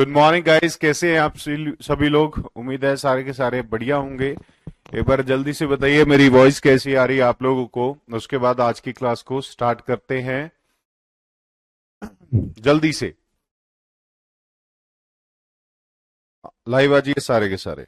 Good morning guys, कैसे हैं आप सभी लोग। उम्मीद है सारे के सारे बढ़िया होंगे। एक बार जल्दी से बताइए मेरी वॉइस कैसी आ रही है आप लोगों को। उसके बाद आज की क्लास को स्टार्ट करते हैं जल्दी से। लाइव आ जाइए सारे के सारे।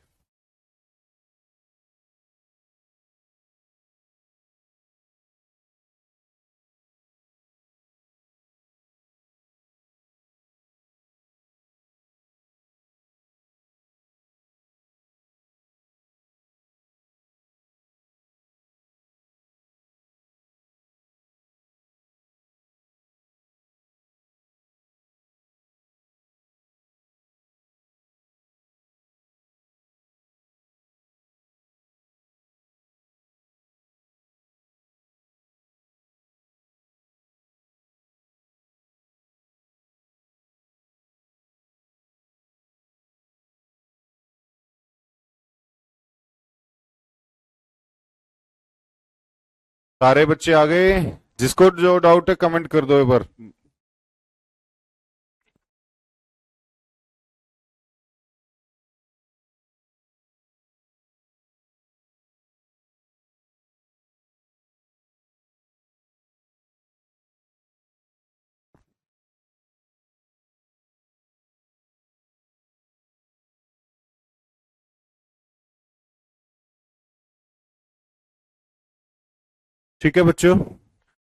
सारे बच्चे आ गए। जिसको जो डाउट है कमेंट कर दो एक बार। ठीक है बच्चों,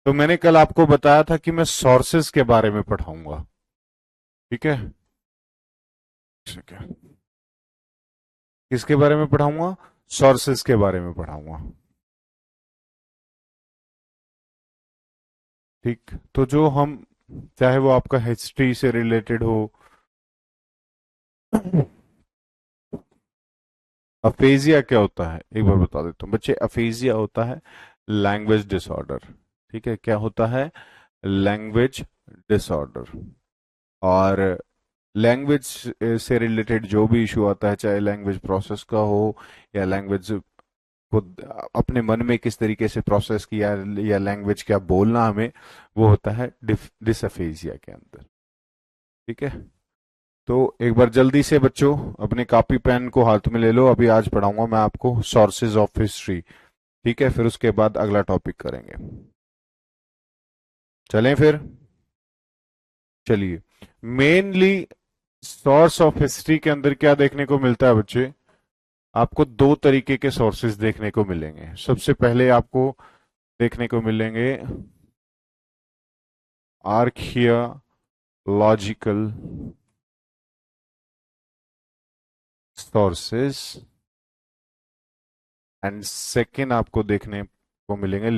तो मैंने कल आपको बताया था कि मैं सोर्सेज के बारे में पढ़ाऊंगा। ठीक है, ठीक है। किसके बारे में पढ़ाऊंगा? सोर्सेज के बारे में पढ़ाऊंगा। ठीक, तो जो हम, चाहे वो आपका हिस्ट्री से रिलेटेड हो। अफेजिया क्या होता है एक बार बता देता हूँ बच्चे। अफेजिया होता है लैंग्वेज डिसऑर्डर। ठीक है, क्या होता है? Language disorder. और लैंग्वेज से रिलेटेड जो भी इशू आता है, चाहे लैंग्वेज प्रोसेस का हो या लैंग्वेज को अपने मन में किस तरीके से प्रोसेस किया या लैंग्वेज क्या बोलना हमें, वो होता है डिसअफेजिया के अंदर। ठीक है, तो एक बार जल्दी से बच्चों अपने कॉपी पेन को हाथ में ले लो। अभी आज पढ़ाऊंगा मैं आपको सोर्सेज ऑफ हिस्ट्री। ठीक है, फिर उसके बाद अगला टॉपिक करेंगे। चलें फिर। चलिए, मेनली सोर्स ऑफ हिस्ट्री के अंदर क्या देखने को मिलता है बच्चे? आपको दो तरीके के सोर्सेज देखने को मिलेंगे। सबसे पहले आपको देखने को मिलेंगे आर्कियोलॉजिकल सोर्सेज, एंड सेकेंड आपको देखने को मिलेंगे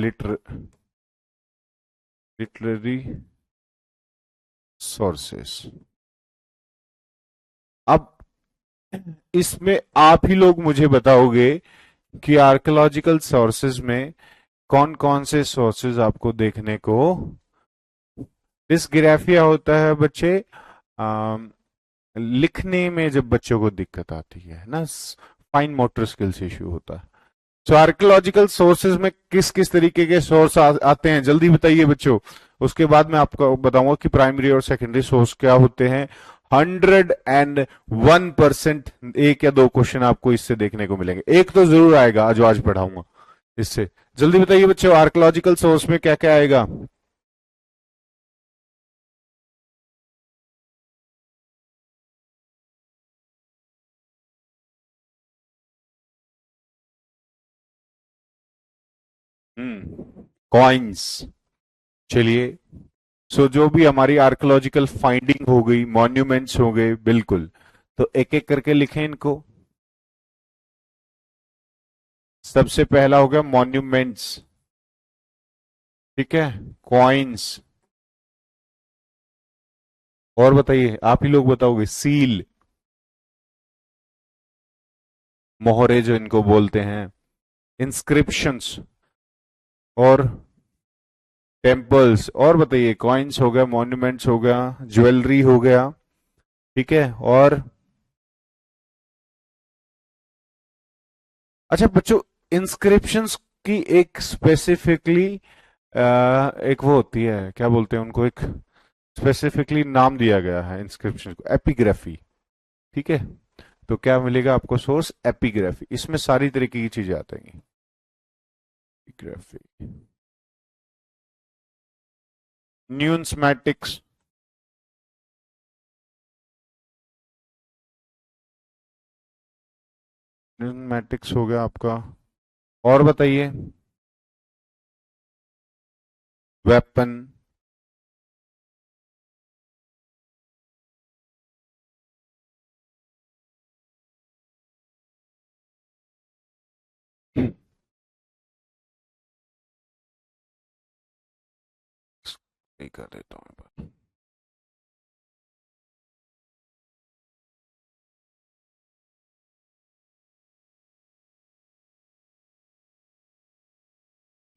लिटरेरी सोर्सेस। अब इसमें आप ही लोग मुझे बताओगे कि आर्कियोलॉजिकल सोर्सेज में कौन कौन से सोर्सेज आपको देखने को। डिस्ग्राफिया होता है बच्चे लिखने में जब बच्चों को दिक्कत आती है ना, फाइन मोटर स्किल्स इश्यू होता है। तो आर्कियोलॉजिकल सोर्सेज में किस किस तरीके के सोर्स आते हैं, जल्दी बताइए बच्चों। उसके बाद मैं आपको बताऊंगा कि प्राइमरी और सेकेंडरी सोर्स क्या होते हैं। 101% एक या दो क्वेश्चन आपको इससे देखने को मिलेंगे। एक तो जरूर आएगा जो आज पढ़ाऊंगा इससे। जल्दी बताइए बच्चों, आर्कियोलॉजिकल सोर्स में क्या क्या आएगा? कॉइन्स। चलिए, सो जो भी हमारी आर्कियोलॉजिकल फाइंडिंग हो गई, मॉन्यूमेंट्स हो गए, बिल्कुल। तो एक एक करके लिखें इनको। सबसे पहला हो गया मॉन्यूमेंट्स। ठीक है, कॉइन्स। और बताइए, आप ही लोग बताओगे। सील, मोहरे जो इनको बोलते हैं। इंस्क्रिप्शंस और टेम्पल्स। और बताइए, कॉइन्स हो गया, मॉन्यूमेंट्स हो गया, ज्वेलरी हो गया। ठीक है, और अच्छा बच्चों, इंस्क्रिप्शंस की एक स्पेसिफिकली एक वो होती है, क्या बोलते हैं उनको, एक स्पेसिफिकली नाम दिया गया है इंस्क्रिप्शन को, एपिग्राफी। ठीक है, तो क्या मिलेगा आपको सोर्स? एपिग्राफी। इसमें सारी तरीके की चीजें आती हैं। एपिग्राफी, न्यून्समैटिक्स, न्यून्समैटिक्स हो गया आपका। और बताइए। वेपन, नहीं कर देता हूँ।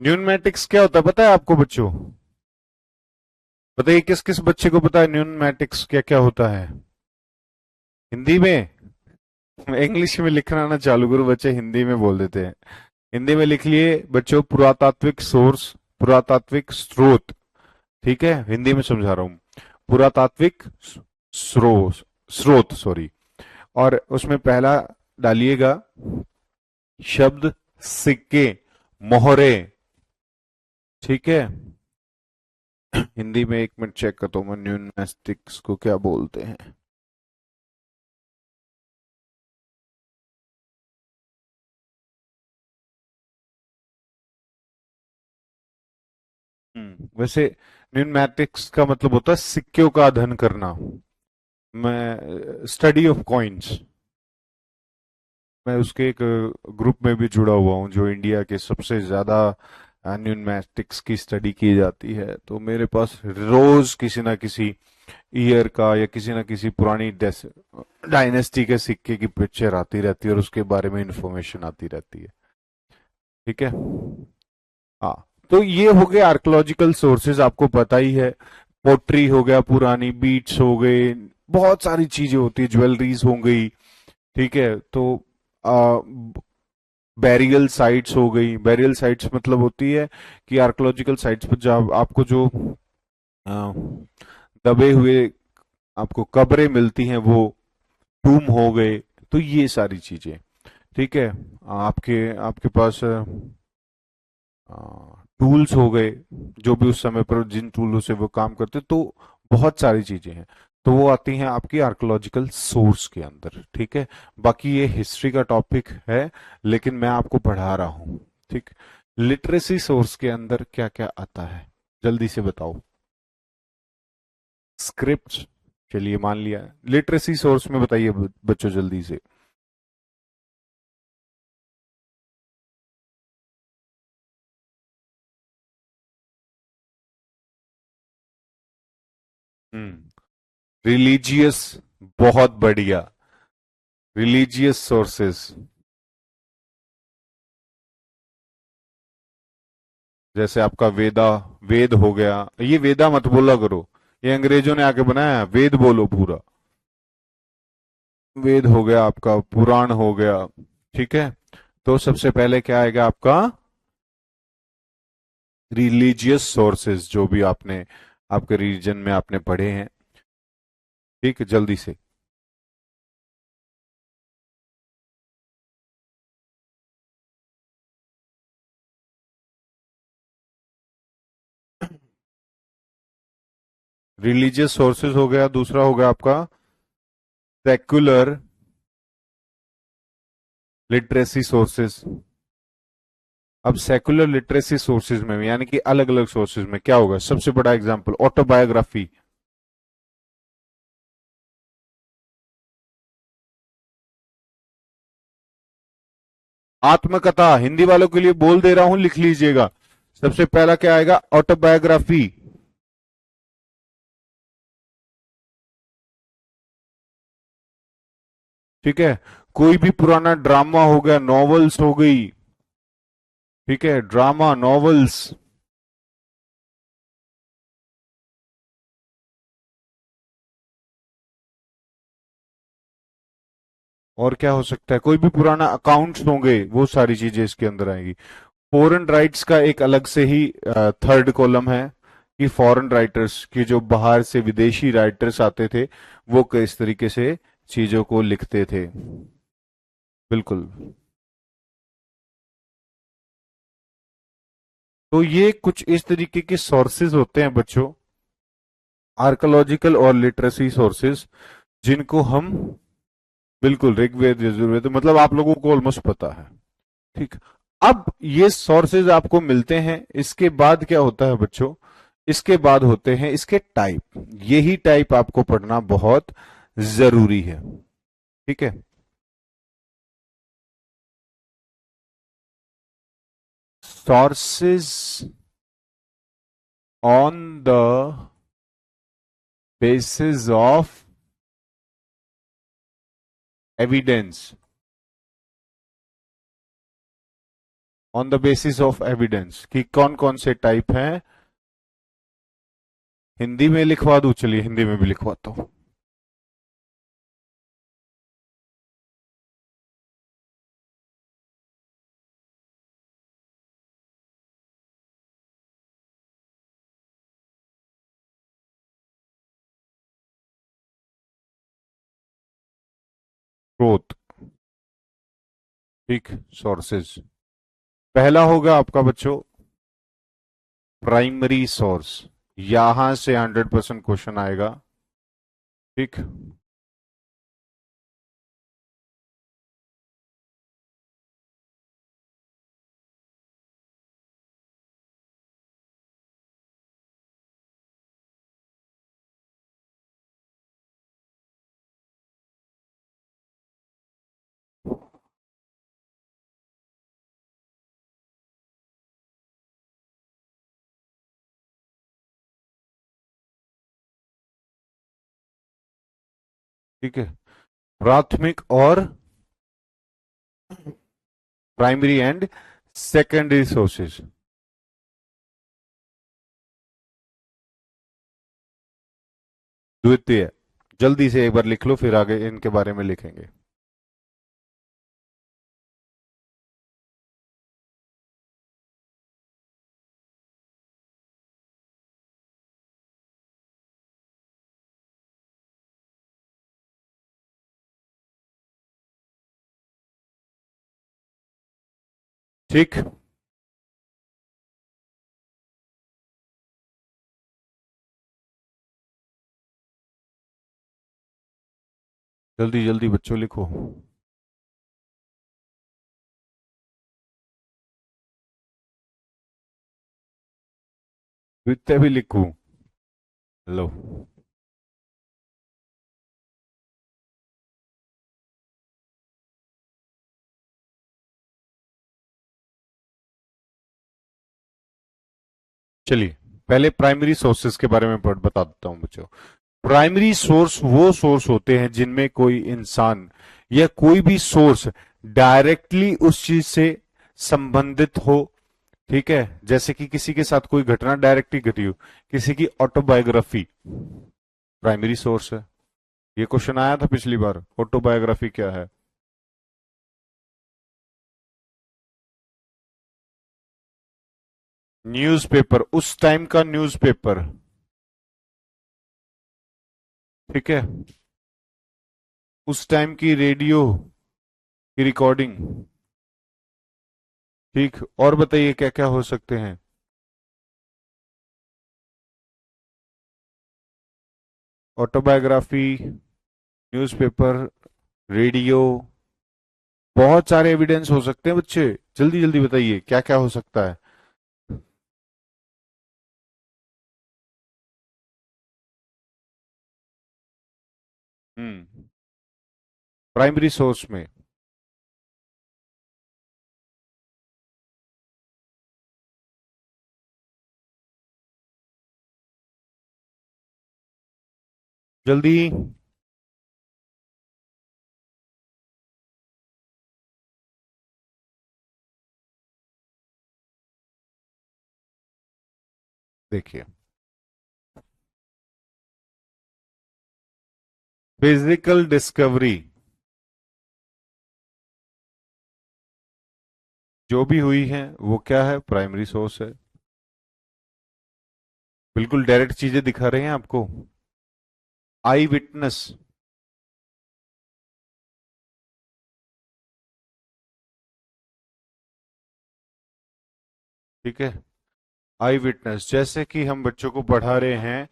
न्यूनमैटिक्स क्या होता है पता है आपको बच्चों? बताइए किस किस बच्चे को पता है न्यूनमैटिक्स क्या क्या होता है? हिंदी में? इंग्लिश में लिखना ना चालू करो, बच्चे हिंदी में बोल देते हैं। हिंदी में लिख लिए बच्चों, पुरातात्विक सोर्स, पुरातात्विक स्रोत। ठीक है, हिंदी में समझा रहा हूं। पुरातात्विक स्रोत, स्रोत सॉरी। और उसमें पहला डालिएगा शब्द सिक्के, मोहरे। ठीक है, हिंदी में एक मिनट चेक करता हूँ मैं न्यूनमैस्टिक्स को क्या बोलते हैं। वैसे न्यूनमैटिक्स का मतलब होता है सिक्कों का अध्ययन करना। मैं स्टडी ऑफ कॉइन्स, मैं उसके एक ग्रुप में भी जुड़ा हुआ हूँ जो इंडिया के सबसे ज्यादा न्यूनमैटिक्स की स्टडी की जाती है। तो मेरे पास रोज किसी ना किसी ईयर का या किसी ना किसी पुरानी डायनेस्टी के सिक्के की पिक्चर आती रहती है और उसके बारे में इंफॉर्मेशन आती रहती है। ठीक है, हाँ। तो ये हो गए आर्कोलॉजिकल सोर्सेज, आपको पता ही है। पोट्री हो गया, पुरानी बीट्स हो गए, बहुत सारी चीजें होती है, ज्वेलरीज हो गई। ठीक है, तो बैरियल साइट्स हो गई। बैरियल साइट्स मतलब होती है कि आर्कोलॉजिकल साइट्स पर जब आपको जो आ, दबे हुए आपको कब्रें मिलती हैं, वो टूम हो गए। तो ये सारी चीजें, ठीक है। आपके आपके पास टूल्स हो गए, जो भी उस समय पर जिन टूलों से वो काम करते, तो बहुत सारी चीजें हैं। तो वो आती हैं आपकी आर्कोलॉजिकल सोर्स के अंदर। ठीक है, बाकी ये हिस्ट्री का टॉपिक है, लेकिन मैं आपको पढ़ा रहा हूं। ठीक, लिटरेसी सोर्स के अंदर क्या क्या आता है, जल्दी से बताओ। स्क्रिप्ट, चलिए मान लिया। लिटरेसी सोर्स में बताइए बच्चों जल्दी से। रिलीजियस, बहुत बढ़िया। रिलीजियस सोर्सेस, जैसे आपका वेदा, वेद हो गया। ये वेदा मत बोला करो, ये अंग्रेजों ने आके बनाया है, वेद बोलो पूरा। वेद हो गया आपका, पुराण हो गया। ठीक है, तो सबसे पहले क्या आएगा आपका? रिलीजियस सोर्सेज, जो भी आपने आपके रिलीजन में आपने पढ़े हैं। ठीक है, जल्दी से। रिलीजियस सोर्सेज हो गया, दूसरा हो गया आपका सेक्युलर लिटरेसी सोर्सेज। अब सेकुलर लिटरेसी सोर्सेज में यानी कि अलग अलग सोर्सेज में क्या होगा? सबसे बड़ा एग्जांपल ऑटोबायोग्राफी। आत्मकथा, हिंदी वालों के लिए बोल दे रहा हूं, लिख लीजिएगा। सबसे पहला क्या आएगा? ऑटोबायोग्राफी। ठीक है, कोई भी पुराना ड्रामा हो गया, नॉवेल्स हो गई। ठीक है, ड्रामा, नॉवेल्स। और क्या हो सकता है? कोई भी पुराना अकाउंट्स होंगे, वो सारी चीजें इसके अंदर आएंगी। फॉरेन राइट्स का एक अलग से ही थर्ड कॉलम है कि फॉरेन राइटर्स की, जो बाहर से विदेशी राइटर्स आते थे, वो किस तरीके से चीजों को लिखते थे। बिल्कुल। तो ये कुछ इस तरीके के सोर्सेज होते हैं बच्चों, आर्कोलॉजिकल और लिटरेसी सोर्सेज, जिनको हम, बिल्कुल ऋग्वेद यजुर्वेद, मतलब आप लोगों को ऑलमोस्ट पता है। ठीक। अब ये सोर्सेज आपको मिलते हैं, इसके बाद क्या होता है बच्चों, इसके बाद होते हैं इसके टाइप। यही टाइप आपको पढ़ना बहुत जरूरी है। ठीक है। Sources on the basis of evidence, on the basis of evidence कि कौन कौन से टाइप हैं। हिंदी में लिखवा दूं, चलिए हिंदी में भी लिखवाता हूं। स्रोत। ठीक। सोर्सेज। पहला होगा आपका बच्चों प्राइमरी सोर्स। यहां से 100% क्वेश्चन आएगा। ठीक। ठीक है। प्राथमिक और प्राइमरी एंड सेकेंडरी सोर्सेज। द्वितीय। जल्दी से एक बार लिख लो, फिर आगे इनके बारे में लिखेंगे। ठीक। जल्दी जल्दी बच्चों लिखो। द्वितीय भी लिखूं? लो। चलिए पहले प्राइमरी सोर्सेज के बारे में बता देता हूं बच्चों। प्राइमरी सोर्स वो सोर्स होते हैं जिनमें कोई इंसान या कोई भी सोर्स डायरेक्टली उस चीज से संबंधित हो। ठीक है, जैसे कि किसी के साथ कोई घटना डायरेक्टली घटी हो, किसी की ऑटोबायोग्राफी प्राइमरी सोर्स है। ये क्वेश्चन आया था पिछली बार, ऑटोबायोग्राफी क्या है। न्यूज़पेपर, उस टाइम का न्यूज़पेपर। ठीक है। उस टाइम की रेडियो की रिकॉर्डिंग। ठीक, और बताइए क्या क्या हो सकते हैं। ऑटोबायोग्राफी, न्यूज़पेपर, रेडियो, बहुत सारे एविडेंस हो सकते हैं बच्चे। जल्दी जल्दी बताइए क्या क्या हो सकता है। प्राइमरी सोर्स में। जल्दी। देखिए, फिजिकल डिस्कवरी जो भी हुई है वो क्या है, प्राइमरी सोर्स है। बिल्कुल डायरेक्ट चीजें दिखा रहे हैं आपको। आई विटनेस, ठीक है, आई विटनेस, जैसे कि हम बच्चों को पढ़ा रहे हैं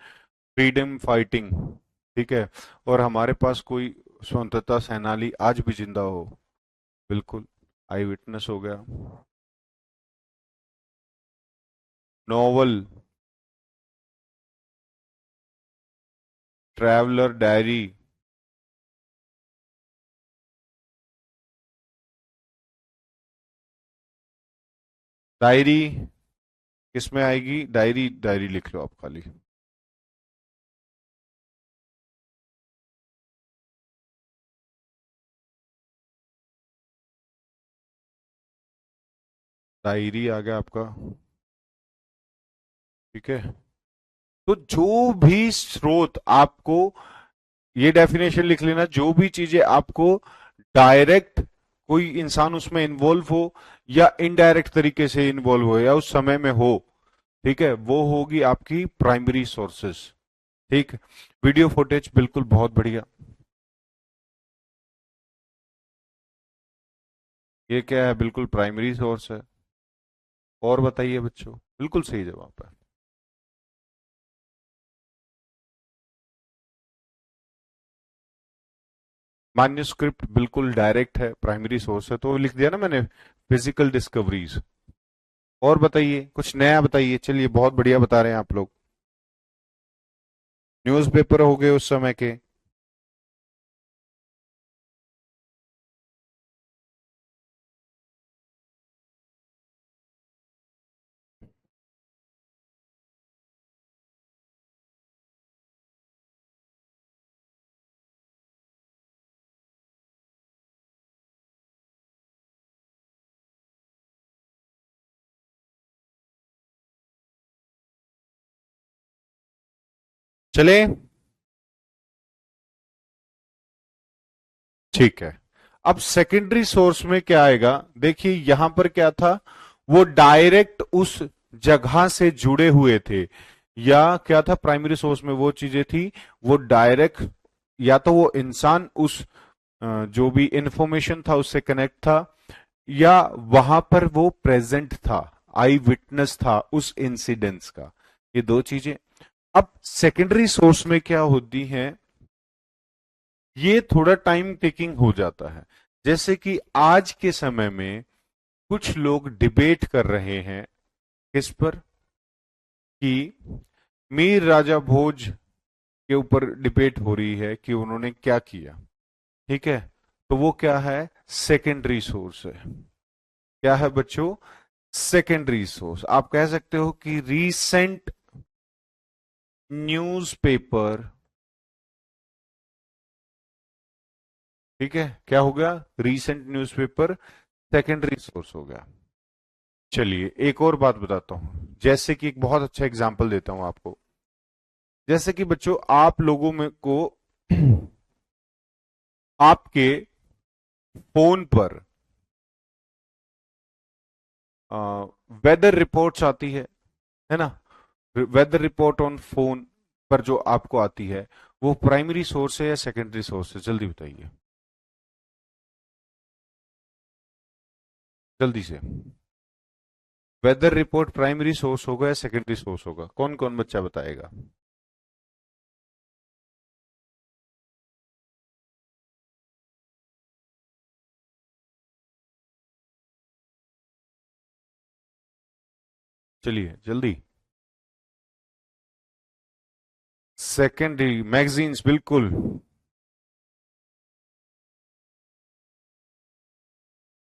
फ्रीडम फाइटिंग, ठीक है, और हमारे पास कोई स्वतंत्रता सेनानी आज भी जिंदा हो, बिल्कुल आई विटनेस हो गया। नॉवल, ट्रैवलर डायरी, डायरी किसमें आएगी, डायरी, डायरी लिख लो आप खाली। डायरी आ गया आपका, ठीक है। तो जो भी स्रोत आपको, ये डेफिनेशन लिख लेना, जो भी चीजें आपको डायरेक्ट कोई इंसान उसमें इन्वॉल्व हो या इनडायरेक्ट तरीके से इन्वॉल्व हो या उस समय में हो, ठीक है, वो होगी आपकी प्राइमरी सोर्सेस। ठीक, वीडियो फुटेज बिल्कुल बहुत बढ़िया। ये क्या है, बिल्कुल प्राइमरी सोर्स है। और बताइए बच्चों, बिल्कुल सही जवाब है। मैन्युस्क्रिप्ट बिल्कुल डायरेक्ट है, प्राइमरी सोर्स है, तो लिख दिया ना मैंने, फिजिकल डिस्कवरीज। और बताइए कुछ नया बताइए, चलिए बहुत बढ़िया बता रहे हैं आप लोग। न्यूज़पेपर हो गए उस समय के। चले, ठीक है। अब सेकेंडरी सोर्स में क्या आएगा, देखिए यहां पर क्या था, वो डायरेक्ट उस जगह से जुड़े हुए थे, या क्या था प्राइमरी सोर्स में वो चीजें थी, वो डायरेक्ट, या तो वो इंसान उस जो भी इंफॉर्मेशन था उससे कनेक्ट था, या वहां पर वो प्रेजेंट था, आई विटनेस था उस इंसिडेंट्स का, ये दो चीजें। अब सेकेंडरी सोर्स में क्या होती है, ये थोड़ा टाइम टेकिंग हो जाता है। जैसे कि आज के समय में कुछ लोग डिबेट कर रहे हैं, किस पर, कि मीर राजा भोज के ऊपर डिबेट हो रही है कि उन्होंने क्या किया, ठीक है, तो वो क्या है, सेकेंडरी सोर्स है। क्या है बच्चों, सेकेंडरी सोर्स। आप कह सकते हो कि रीसेंट न्यूज़पेपर, ठीक है, क्या हो गया, रीसेंट न्यूज़पेपर सेकेंडरी सोर्स हो गया। चलिए एक और बात बताता हूं, जैसे कि एक बहुत अच्छा एग्जांपल देता हूं आपको। जैसे कि बच्चों आप लोगों में को आपके फोन पर वेदर रिपोर्ट्स आती है ना, वेदर रिपोर्ट ऑन फोन पर जो आपको आती है, वो प्राइमरी सोर्स है या सेकेंडरी सोर्स है, जल्दी बताइए, जल्दी से। वेदर रिपोर्ट प्राइमरी सोर्स होगा या सेकेंडरी सोर्स होगा, कौन कौन बच्चा बताएगा। चलिए जल्दी। सेकेंडरी मैगजीन्स, बिल्कुल।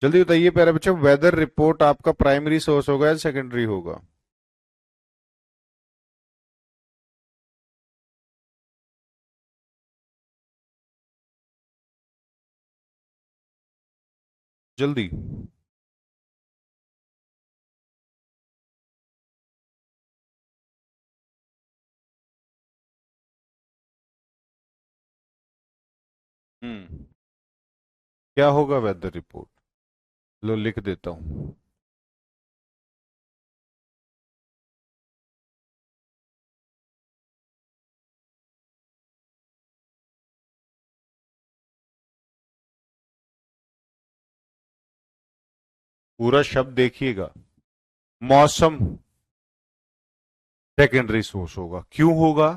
जल्दी बताइए प्यारे बच्चों, वेदर रिपोर्ट आपका प्राइमरी सोर्स होगा या सेकेंडरी होगा। जल्दी। हम्म, क्या होगा वेदर रिपोर्ट, लो लिख देता हूं। पूरा शब्द देखिएगा, मौसम सेकेंडरी सोर्स होगा। क्यों होगा?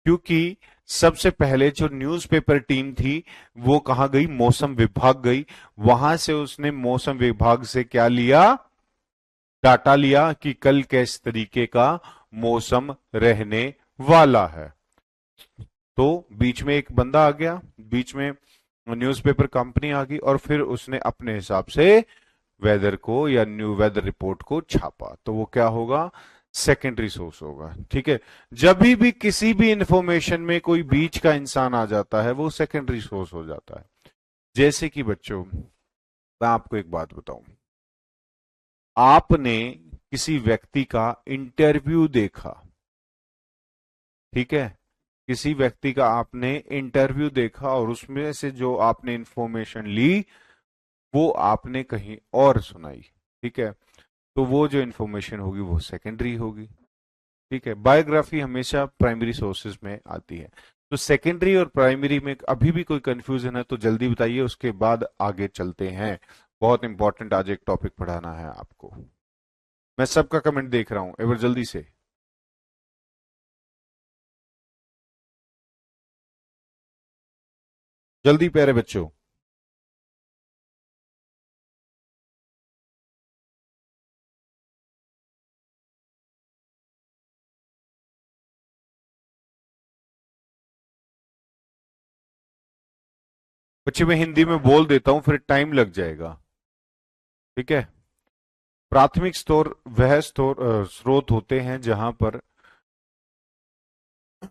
क्योंकि सबसे पहले जो न्यूज़पेपर टीम थी वो कहां गई? मौसम विभाग गई। वहां से उसने मौसम विभाग से क्या लिया? डाटा लिया कि कल किस तरीके का मौसम रहने वाला है। तो बीच में एक बंदा आ गया, बीच में न्यूज़पेपर कंपनी आ गई, और फिर उसने अपने हिसाब से वेदर को या न्यू वेदर रिपोर्ट को छापा। तो वो क्या होगा? सेकेंडरी सोर्स होगा। ठीक है। जब भी किसी भी इंफॉर्मेशन में कोई बीच का इंसान आ जाता है वो सेकेंडरी सोर्स हो जाता है। जैसे कि बच्चों, मैं आपको एक बात बताऊं, आपने किसी व्यक्ति का इंटरव्यू देखा, ठीक है, किसी व्यक्ति का आपने इंटरव्यू देखा और उसमें से जो आपने इंफॉर्मेशन ली वो आपने कहीं और सुनाई, ठीक है, तो वो जो इंफॉर्मेशन होगी वो सेकेंडरी होगी। ठीक है। बायोग्राफी हमेशा प्राइमरी सोर्सेज में आती है। तो सेकेंडरी और प्राइमरी में अभी भी कोई कंफ्यूजन है तो जल्दी बताइए, उसके बाद आगे चलते हैं। बहुत इंपॉर्टेंट आज एक टॉपिक पढ़ाना है आपको। मैं सबका कमेंट देख रहा हूं, एक बार जल्दी से। जल्दी प्यारे बच्चों। बच्चे मैं हिंदी में बोल देता हूं, फिर टाइम लग जाएगा। ठीक है। प्राथमिक स्रोत होते हैं जहां पर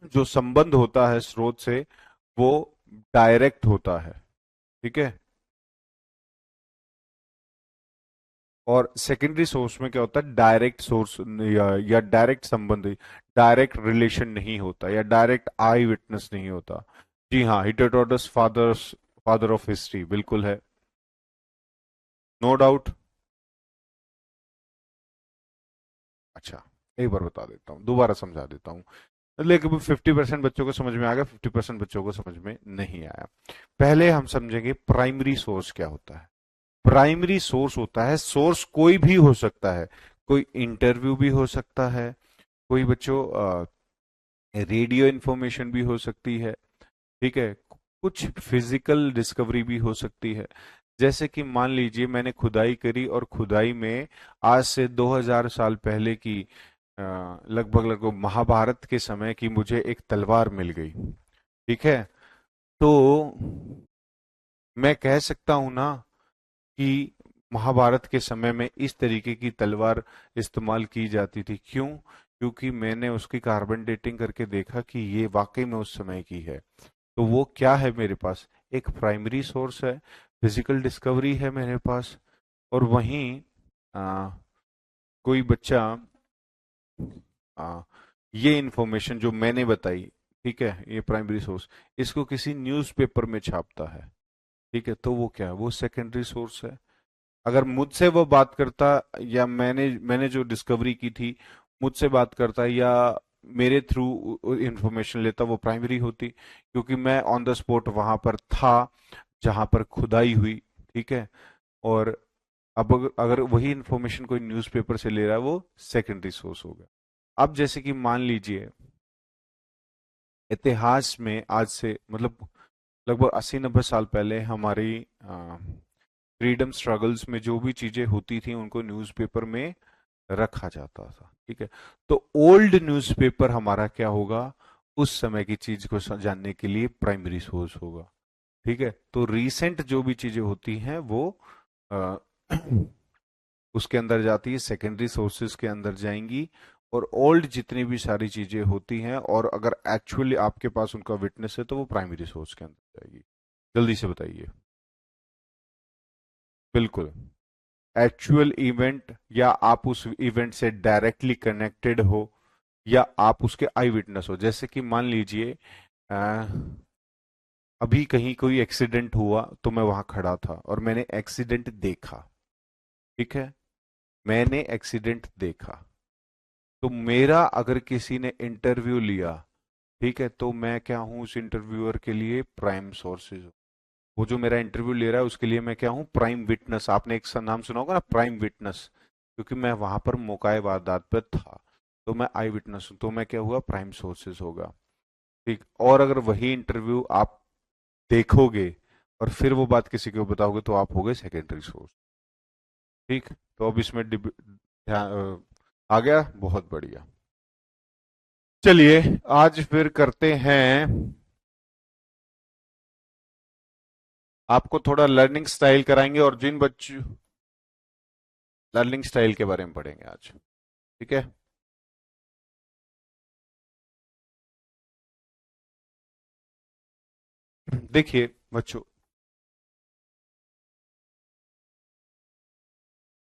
जो संबंध होता है स्रोत से वो डायरेक्ट होता है। ठीक है। और सेकेंडरी सोर्स में क्या होता है? डायरेक्ट सोर्स या डायरेक्ट संबंध, डायरेक्ट रिलेशन नहीं होता या डायरेक्ट आई विटनेस नहीं होता। जी हाँ, हिटेरोडोटस फादर ऑफ हिस्ट्री बिल्कुल है, नो डाउट। अच्छा, एक बार बता देता हूँ, दोबारा समझा देता हूँ। लेकिन 50% बच्चों को समझ में आ गया, 50% बच्चों को समझ में नहीं आया। पहले हम समझेंगे प्राइमरी सोर्स क्या होता है। प्राइमरी सोर्स होता है, सोर्स कोई भी हो सकता है, कोई इंटरव्यू भी हो सकता है, कोई बच्चों रेडियो इंफॉर्मेशन भी हो सकती है, ठीक है, कुछ फिजिकल डिस्कवरी भी हो सकती है। जैसे कि मान लीजिए मैंने खुदाई करी और खुदाई में आज से 2000 साल पहले की लगभग लगभग महाभारत के समय की मुझे एक तलवार मिल गई। ठीक है। तो मैं कह सकता हूं ना कि महाभारत के समय में इस तरीके की तलवार इस्तेमाल की जाती थी। क्यों? क्योंकि मैंने उसकी कार्बन डेटिंग करके देखा कि ये वाकई में उस समय की है। तो वो क्या है मेरे पास? एक प्राइमरी सोर्स है, फिजिकल डिस्कवरी है मेरे पास। और वहीं आ, कोई बच्चा आ, ये इंफॉर्मेशन जो मैंने बताई, ठीक है, ये प्राइमरी सोर्स, इसको किसी न्यूज़पेपर में छापता है, ठीक है, तो वो क्या है? वो सेकेंडरी सोर्स है। अगर मुझसे वो बात करता या मैंने मैंने जो डिस्कवरी की थी मुझसे बात करता या मेरे थ्रू इंफॉर्मेशन लेता, वो प्राइमरी होती, क्योंकि मैं ऑन द स्पॉट वहां पर था जहां पर खुदाई हुई। ठीक है। और अब अगर वही इंफॉर्मेशन कोई न्यूज़पेपर से ले रहा है वो सेकेंडरी सोर्स हो गया। अब जैसे कि मान लीजिए इतिहास में आज से मतलब लगभग 80-90 साल पहले हमारी फ्रीडम स्ट्रगल्स में जो भी चीजें होती थी उनको न्यूज़पेपर में रखा जाता था। ठीक है। तो ओल्ड न्यूज़पेपर हमारा क्या होगा? उस समय की चीज को जानने के लिए प्राइमरी सोर्स होगा। ठीक है। तो रीसेंट जो भी चीजें होती हैं वो आ, उसके अंदर जाती है, सेकेंडरी सोर्सेज के अंदर जाएंगी। और ओल्ड जितनी भी सारी चीजें होती हैं और अगर एक्चुअली आपके पास उनका विटनेस है तो वो प्राइमरी सोर्स के अंदर जाएगी। जल्दी से बताइए। बिल्कुल। एक्चुअल इवेंट, या आप उस इवेंट से डायरेक्टली कनेक्टेड हो, या आप उसके आई विटनेस हो। जैसे कि मान लीजिए अभी कहीं कोई एक्सीडेंट हुआ तो मैं वहां खड़ा था और मैंने एक्सीडेंट देखा। ठीक है। मैंने एक्सीडेंट देखा, तो मेरा अगर किसी ने इंटरव्यू लिया, ठीक है, तो मैं क्या हूं? उस इंटरव्यूअर के लिए प्राइम सोर्सेज। वो जो मेरा इंटरव्यू ले रहा है उसके लिए मैं क्या हूं? Prime witness. आपने एक नाम सुना होगा ना, प्राइम विटनेस। क्योंकि मैं वहां पर मौकाए वारदात पर था, तो मैं आई विटनेस हूं, तो मैं क्या हुआ, प्राइम सोर्सेज होगा। ठीक, और अगर वही इंटरव्यू आप देखोगे और फिर वो बात किसी को बताओगे तो आप हो गए सेकेंडरी सोर्स। ठीक, तो अब इसमें आ गया, बहुत बढ़िया। चलिए आज फिर करते हैं, आपको थोड़ा लर्निंग स्टाइल कराएंगे, और जिन बच्चों, लर्निंग स्टाइल के बारे में पढ़ेंगे आज। ठीक है, देखिए बच्चों,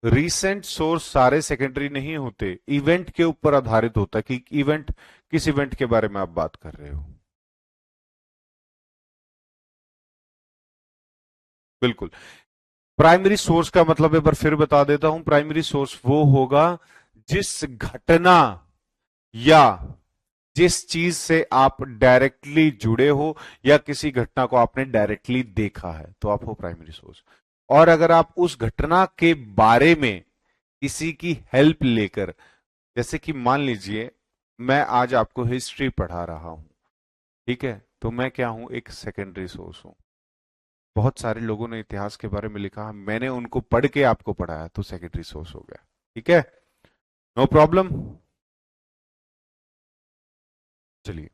रीसेंट सोर्स सारे सेकेंडरी नहीं होते, इवेंट के ऊपर आधारित होता है कि इवेंट, किस इवेंट के बारे में आप बात कर रहे हो। बिल्कुल, प्राइमरी सोर्स का मतलब एक बार फिर बता देता हूं, प्राइमरी सोर्स वो होगा जिस घटना या जिस चीज से आप डायरेक्टली जुड़े हो, या किसी घटना को आपने डायरेक्टली देखा है, तो आप हो प्राइमरी सोर्स। और अगर आप उस घटना के बारे में किसी की हेल्प लेकर, जैसे कि मान लीजिए मैं आज आपको हिस्ट्री पढ़ा रहा हूं, ठीक है, तो मैं क्या हूं, एक सेकेंडरी सोर्स हूं। बहुत सारे लोगों ने इतिहास के बारे में लिखा, मैंने उनको पढ़ के आपको पढ़ाया, तो सेकेंडरी सोर्स हो गया। ठीक है, नो प्रॉब्लम। चलिए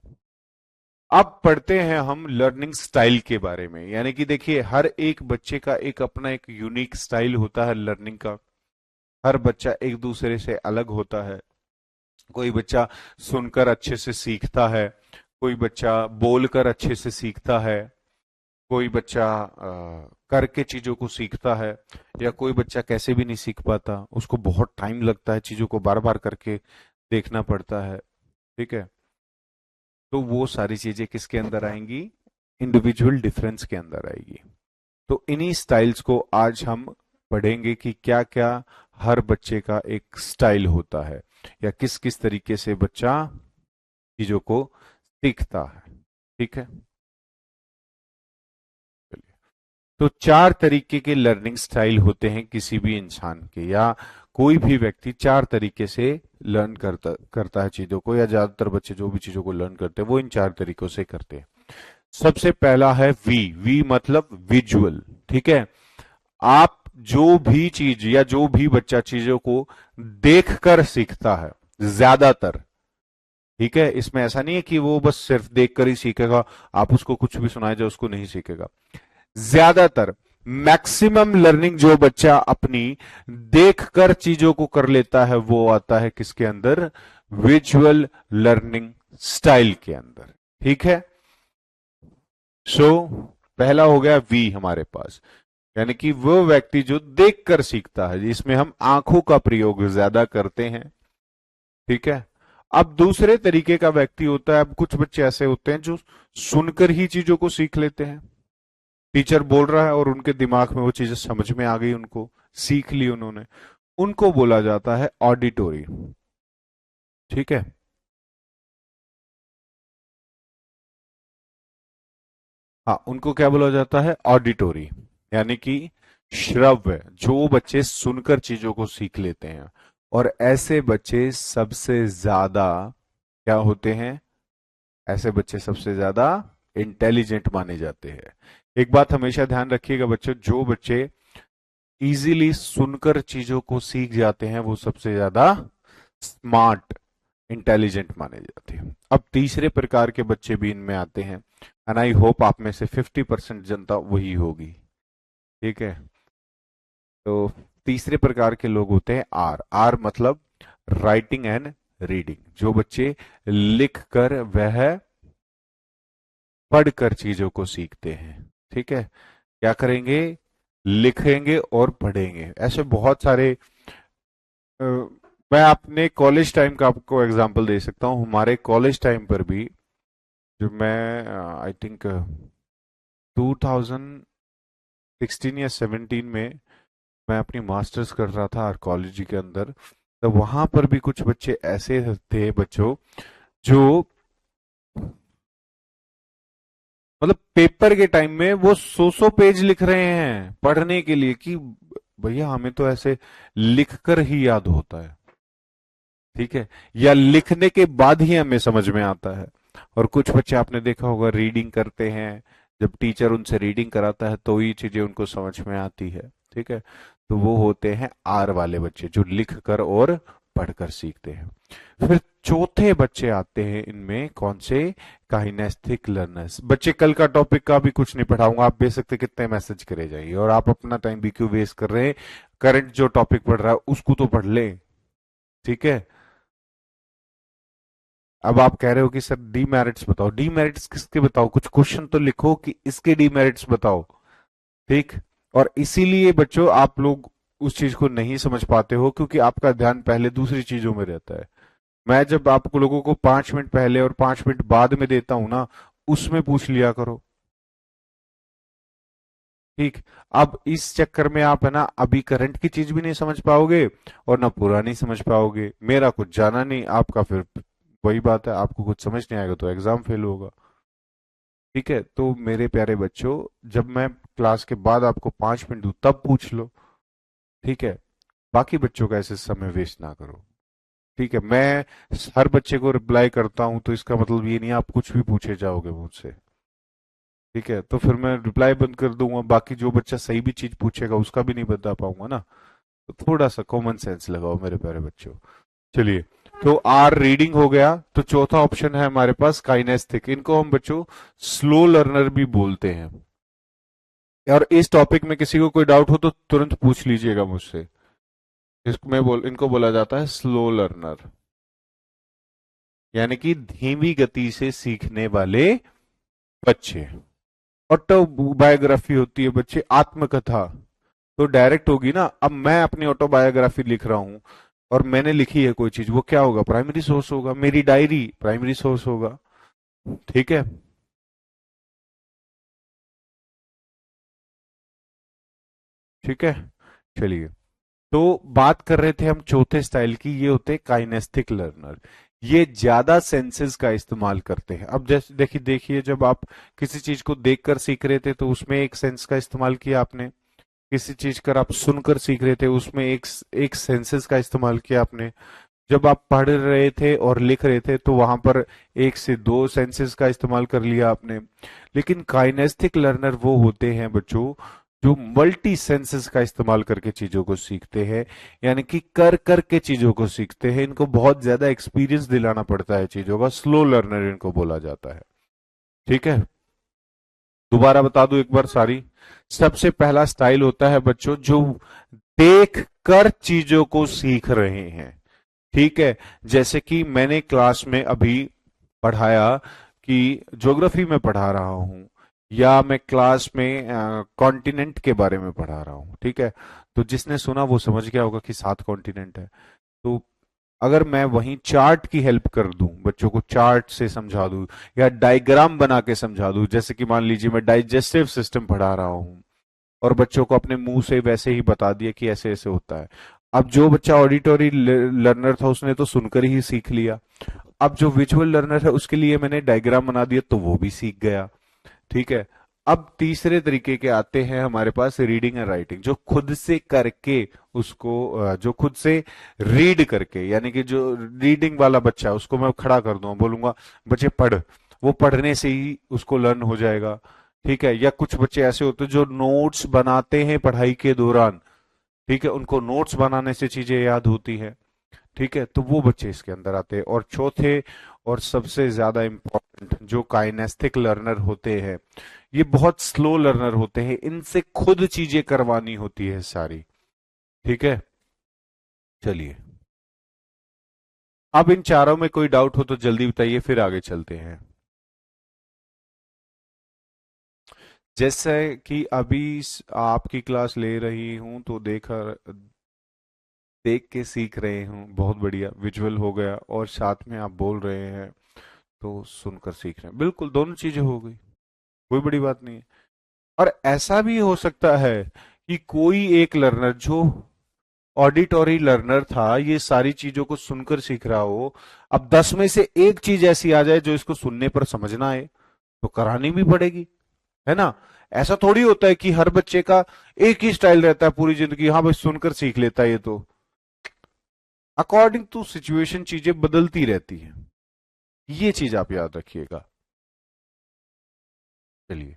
अब पढ़ते हैं हम लर्निंग स्टाइल के बारे में, यानी कि देखिए हर एक बच्चे का एक अपना एक यूनिक स्टाइल होता है लर्निंग का। हर बच्चा एक दूसरे से अलग होता है। कोई बच्चा सुनकर अच्छे से सीखता है, कोई बच्चा बोलकर अच्छे से सीखता है, कोई बच्चा करके चीजों को सीखता है, या कोई बच्चा कैसे भी नहीं सीख पाता, उसको बहुत टाइम लगता है, चीजों को बार बार करके देखना पड़ता है। ठीक है, तो वो सारी चीजें किसके अंदर आएंगी, इंडिविजुअल डिफरेंस के अंदर आएगी। तो इन्हीं स्टाइल्स को आज हम पढ़ेंगे कि क्या क्या हर बच्चे का एक स्टाइल होता है, या किस किस तरीके से बच्चा चीजों को सीखता है। ठीक है, चलिए। तो चार तरीके के लर्निंग स्टाइल होते हैं किसी भी इंसान के, या कोई भी व्यक्ति चार तरीके से लर्न करता करता है चीजों को, या ज्यादातर बच्चे जो भी चीजों को लर्न करते हैं वो इन चार तरीकों से करते हैं। सबसे पहला है वी, वी मतलब विजुअल। ठीक है, आप जो भी चीज या जो भी बच्चा चीजों को देखकर सीखता है ज्यादातर, ठीक है, इसमें ऐसा नहीं है कि वो बस सिर्फ देखकर ही सीखेगा, आप उसको कुछ भी सुनाए जो उसको नहीं सीखेगा। ज्यादातर मैक्सिमम लर्निंग जो बच्चा अपनी देखकर चीजों को कर लेता है वो आता है किसके अंदर, विजुअल लर्निंग स्टाइल के अंदर। ठीक है, सो पहला हो गया वी हमारे पास, यानी कि वो व्यक्ति जो देखकर सीखता है, जिसमें हम आंखों का प्रयोग ज्यादा करते हैं। ठीक है, अब दूसरे तरीके का व्यक्ति होता है, अब कुछ बच्चे ऐसे होते हैं जो सुनकर ही चीजों को सीख लेते हैं। टीचर बोल रहा है और उनके दिमाग में वो चीजें समझ में आ गई, उनको सीख ली उन्होंने, उनको बोला जाता है ऑडिटोरी। ठीक है, हाँ, उनको क्या बोला जाता है, ऑडिटोरी, यानी कि श्रव्य, जो बच्चे सुनकर चीजों को सीख लेते हैं। और ऐसे बच्चे सबसे ज्यादा क्या होते हैं, ऐसे बच्चे सबसे ज्यादा इंटेलिजेंट माने जाते हैं। एक बात हमेशा ध्यान रखिएगा बच्चों, जो बच्चे इजीली सुनकर चीजों को सीख जाते हैं वो सबसे ज्यादा स्मार्ट, इंटेलिजेंट माने जाते हैं। अब तीसरे प्रकार के बच्चे भी इनमें आते हैं, एंड आई होप आप में से 50% जनता वही होगी। ठीक है, तो तीसरे प्रकार के लोग होते हैं आर, आर मतलब राइटिंग एंड रीडिंग, जो बच्चे लिख कर वह पढ़कर चीजों को सीखते हैं। ठीक है, क्या करेंगे, लिखेंगे और पढ़ेंगे। ऐसे बहुत सारे मैं अपने कॉलेज टाइम का आपको एग्जांपल दे सकता हूँ। हमारे कॉलेज टाइम पर भी, जब मैं आई थिंक 2016 या 17 में मैं अपनी मास्टर्स कर रहा था आर्कोलॉजी के अंदर, तो वहां पर भी कुछ बच्चे ऐसे थे बच्चों जो मतलब पेपर के टाइम में वो 100 पेज लिख रहे हैं पढ़ने के लिए, कि भैया हमें तो ऐसे लिखकर ही याद होता है, ठीक है, या लिखने के बाद ही हमें समझ में आता है। और कुछ बच्चे आपने देखा होगा रीडिंग करते हैं, जब टीचर उनसे रीडिंग कराता है तो ये चीजें उनको समझ में आती है, ठीक है। तो वो होते हैं आर वाले बच्चे, जो लिख कर और पढ़कर सीखते हैं। फिर चौथे बच्चे आते हैं इनमें, कौन से? Kinesthetic learners. बच्चे कल का टॉपिक का भी कुछ नहीं पढ़ाऊंगा, आप बेच सकते कितने मैसेज करे जाइए, और आप अपना टाइम भी क्यों वेस्ट कर रहे हैं? करंट जो टॉपिक पढ़ रहा है उसको तो पढ़ ले, ठीक है। अब आप कह रहे हो कि सर डीमेरिट्स बताओ, डीमेरिट्स किसके बताओ, कुछ क्वेश्चन तो लिखो कि इसके डीमेरिट्स बताओ, ठीक। और इसीलिए बच्चों आप लोग उस चीज को नहीं समझ पाते हो, क्योंकि आपका ध्यान पहले दूसरी चीजों में रहता है। मैं जब आप लोगों को 5 मिनट पहले और 5 मिनट बाद में देता हूं ना, उसमें पूछ लिया करो, ठीक। अब इस चक्कर में आप है ना अभी करंट की चीज भी नहीं समझ पाओगे और ना पुरानी समझ पाओगे, मेरा कुछ जाना नहीं आपका, फिर वही बात है, आपको कुछ समझ नहीं आएगा तो एग्जाम फेल होगा, ठीक है। तो मेरे प्यारे बच्चों, जब मैं क्लास के बाद आपको 5 मिनट दूं तब पूछ लो, ठीक है। बाकी बच्चों का ऐसे समय वेस्ट ना करो, ठीक है। मैं हर बच्चे को रिप्लाई करता हूं तो इसका मतलब ये नहीं आप कुछ भी पूछे जाओगे मुझसे, ठीक है। तो फिर मैं रिप्लाई बंद कर दूंगा, बाकी जो बच्चा सही भी चीज पूछेगा उसका भी नहीं बता पाऊंगा ना। तो थोड़ा सा कॉमन सेंस लगाओ मेरे प्यारे बच्चों। चलिए, तो आर रीडिंग हो गया, तो चौथा ऑप्शन है हमारे पास काइनेस्थेटिक। इनको हम बच्चों स्लो लर्नर भी बोलते हैं। और इस टॉपिक में किसी को कोई डाउट हो तो तुरंत पूछ लीजिएगा मुझसे। इनको बोला जाता है स्लो लर्नर, यानी कि धीमी गति से सीखने वाले बच्चे। ऑटोबायोग्राफी होती है बच्चे, आत्मकथा, तो डायरेक्ट होगी ना। अब मैं अपनी ऑटोबायोग्राफी लिख रहा हूं और मैंने लिखी है कोई चीज, वो क्या होगा? प्राइमरी सोर्स होगा। मेरी डायरी प्राइमरी सोर्स होगा, ठीक है। ठीक है, चलिए। तो बात कर रहे थे हम चौथे स्टाइल की, ये होते हैं काइनेस्टिक लर्नर। ये ज्यादा सेंसेस का इस्तेमाल करते हैं। अब जैसे देखिए देखिए, जब आप किसी चीज को देखकर सीख रहे थे तो उसमें एक सेंस का इस्तेमाल किया आपने, किसी चीज कर आप सुनकर सीख रहे थे उसमें एक सेंसेस का इस्तेमाल किया आपने, जब आप पढ़ रहे थे और लिख रहे थे तो वहां पर एक से दो सेंसेस का इस्तेमाल कर लिया आपने। लेकिन काइनेस्टिक लर्नर वो होते हैं बच्चों जो मल्टी सेंसेस का इस्तेमाल करके चीजों को सीखते हैं, यानी कि कर कर के चीजों को सीखते हैं। इनको बहुत ज्यादा एक्सपीरियंस दिलाना पड़ता है चीजों का, स्लो लर्नर इनको बोला जाता है, ठीक है। दोबारा बता दूं एक बार सारी। सबसे पहला स्टाइल होता है बच्चों जो देख कर चीजों को सीख रहे हैं, ठीक है। जैसे कि मैंने क्लास में अभी पढ़ाया कि ज्योग्राफी में पढ़ा रहा हूं, या मैं क्लास में कॉन्टिनेंट के बारे में पढ़ा रहा हूं, ठीक है। तो जिसने सुना वो समझ गया होगा कि 7 कॉन्टिनेंट है। तो अगर मैं वहीं चार्ट की हेल्प कर दूं, बच्चों को चार्ट से समझा दूं या डायग्राम बना के समझा दूं, जैसे कि मान लीजिए मैं डाइजेस्टिव सिस्टम पढ़ा रहा हूं और बच्चों को अपने मुंह से वैसे ही बता दिया कि ऐसे ऐसे होता है। अब जो बच्चा ऑडिटरी लर्नर था उसने तो सुनकर ही सीख लिया। अब जो विजुअल लर्नर है उसके लिए मैंने डायग्राम बना दिया तो वो भी सीख गया, ठीक है। अब तीसरे तरीके के आते हैं हमारे पास रीडिंग एंड राइटिंग, जो खुद से करके उसको जो खुद से रीड करके, यानी कि जो रीडिंग वाला बच्चा है उसको मैं खड़ा कर दूंगा, बोलूंगा बच्चे पढ़, वो पढ़ने से ही उसको लर्न हो जाएगा, ठीक है। या कुछ बच्चे ऐसे होते हैं जो नोट्स बनाते हैं पढ़ाई के दौरान, ठीक है, उनको नोट्स बनाने से चीजें याद होती है, ठीक है। तो वो बच्चे इसके अंदर आते हैं। और चौथे और सबसे ज्यादा इंपॉर्टेंट जो काइनेस्टिक लर्नर होते हैं, ये बहुत स्लो लर्नर होते हैं, इनसे खुद चीजें करवानी होती है सारी, ठीक है। चलिए, अब इन चारों में कोई डाउट हो तो जल्दी बताइए, फिर आगे चलते हैं। जैसे कि अभी आपकी क्लास ले रही हूं तो देख के सीख रहे हूँ, बहुत बढ़िया, विजुअल हो गया, और साथ में आप बोल रहे हैं तो सुनकर सीख रहे हैं, बिल्कुल दोनों चीजें हो गई, कोई बड़ी बात नहीं है। और ऐसा भी हो सकता है कि कोई एक लर्नर जो ऑडिटरी लर्नर था ये सारी चीजों को सुनकर सीख रहा हो, अब 10 में से एक चीज ऐसी आ जाए जो इसको सुनने पर समझना आए, तो करानी भी पड़ेगी, है ना। ऐसा थोड़ी होता है कि हर बच्चे का एक ही स्टाइल रहता है पूरी जिंदगी, हाँ भाई सुनकर सीख लेता है ये तो। अकॉर्डिंग टू सिचुएशन चीजें बदलती रहती हैं, ये चीज आप याद रखिएगा। चलिए,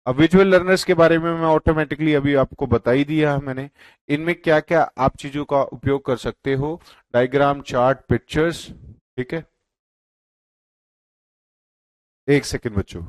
अब विजुअल लर्नर्स के बारे में मैं ऑटोमेटिकली अभी आपको बता ही दिया है मैंने। इनमें क्या क्या आप चीजों का उपयोग कर सकते हो, डायग्राम, चार्ट, पिक्चर्स। ठीक है, एक सेकंड बच्चों।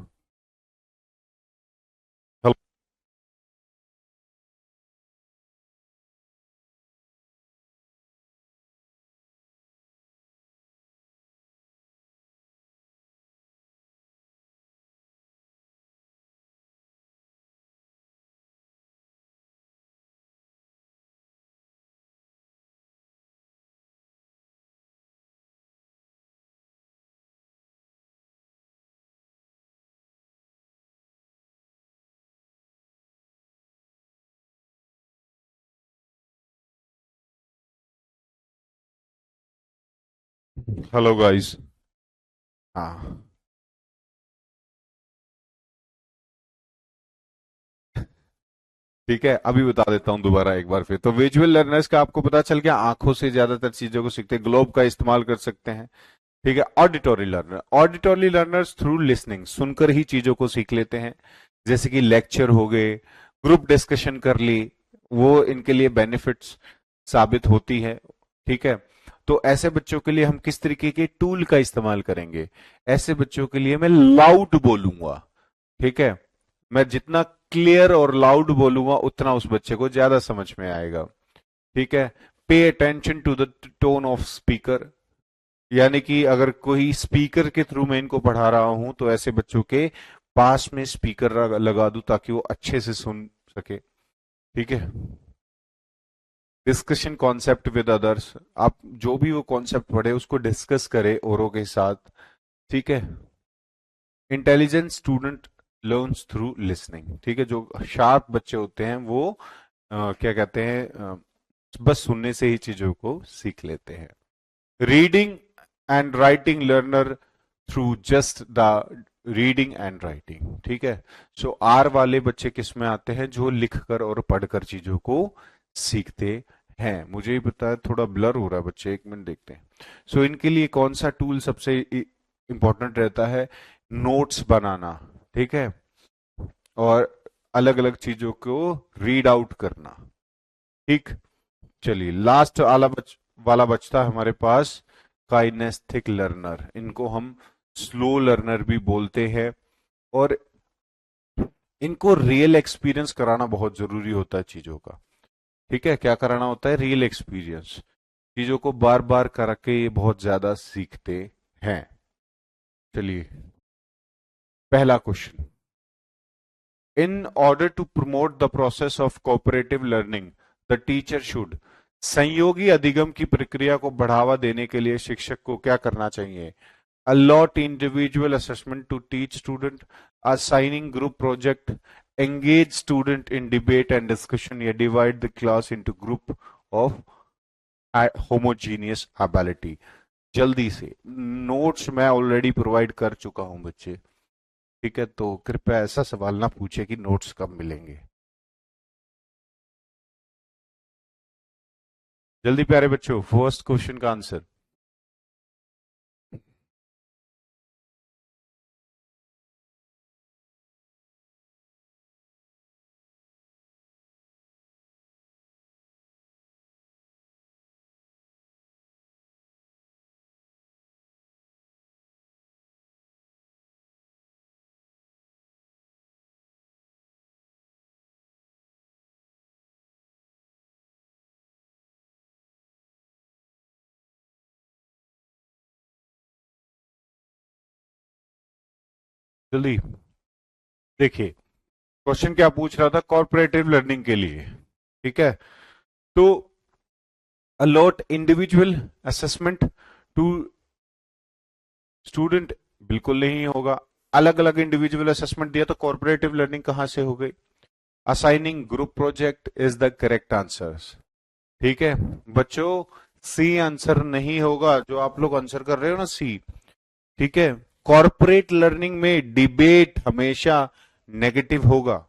Hello guys. हाँ, ठीक है, अभी बता देता हूं दोबारा एक बार फिर। तो विजुअल लर्नर्स का आपको पता चल गया, आंखों से ज्यादातर चीजों को सीखते हैं, ग्लोब का इस्तेमाल कर सकते हैं। ठीक है, auditory learner, auditory learners through listening, सुनकर ही चीजों को सीख लेते हैं। जैसे कि लेक्चर हो गए, ग्रुप डिस्कशन कर ली, वो इनके लिए बेनिफिट्स साबित होती है। ठीक है, तो ऐसे बच्चों के लिए हम किस तरीके के टूल का इस्तेमाल करेंगे? ऐसे बच्चों के लिए मैं लाउड बोलूंगा। ठीक है, मैं जितना क्लियर और लाउड बोलूंगा उतना उस बच्चे को ज्यादा समझ में आएगा। ठीक है, pay attention to the tone of speaker, यानी कि अगर कोई स्पीकर के थ्रू मैं इनको पढ़ा रहा हूं तो ऐसे बच्चों के पास में स्पीकर लगा दूं ताकि वो अच्छे से सुन सके। ठीक है, डिस्कशन कॉन्सेप्ट विद अदर्स, आप जो भी वो कॉन्सेप्ट पढ़े उसको डिस्कस करें औरों के साथ। ठीक है, intelligent student learns through listening. ठीक है, जो शार्प बच्चे होते हैं वो क्या कहते हैं, बस सुनने से ही चीजों को सीख लेते हैं। Reading and writing learner through just the reading and writing. ठीक है, सो आर वाले बच्चे किस में आते हैं? जो लिखकर और पढ़कर चीजों को सीखते हैं। मुझे ही पता है थोड़ा ब्लर हो रहा है बच्चे, एक मिनट देखते हैं। सो इनके लिए कौन सा टूल सबसे इंपॉर्टेंट रहता है? नोट्स बनाना। ठीक है, और अलग अलग चीजों को रीड आउट करना। ठीक, चलिए लास्ट वाला बचता है हमारे पास, काइनेस्थेटिक लर्नर। इनको हम स्लो लर्नर भी बोलते हैं, और इनको रियल एक्सपीरियंस कराना बहुत जरूरी होता है चीजों का। ठीक है, क्या कराना होता है? रियल एक्सपीरियंस, चीजों को बार बार करके ये बहुत ज्यादा सीखते हैं। चलिए, पहला question, in order to promote the process of cooperative learning the teacher should, संयोगी अधिगम की प्रक्रिया को बढ़ावा देने के लिए शिक्षक को क्या करना चाहिए? allot individual assessment to teach student, assigning group project, engage student in debate and discussion, या divide the class into group of homogeneous ability। जल्दी से, नोट्स मैं ऑलरेडी प्रोवाइड कर चुका हूं बच्चे। ठीक है, तो कृपया ऐसा सवाल ना पूछे कि नोट्स कब मिलेंगे। जल्दी प्यारे बच्चों, फर्स्ट क्वेश्चन का आंसर। जल्दी देखिए, क्वेश्चन क्या पूछ रहा था? कॉर्पोरेटिव लर्निंग के लिए। ठीक है, तो allot individual assessment to student, बिल्कुल नहीं होगा। अलग अलग इंडिविजुअल असेसमेंट दिया तो कॉर्पोरेटिव लर्निंग कहां से हो गई? Assigning group project is the correct answer. ठीक है बच्चों, सी आंसर नहीं होगा जो आप लोग आंसर कर रहे हो ना, सी। ठीक है, कॉर्पोरेट लर्निंग में डिबेट हमेशा नेगेटिव होगा?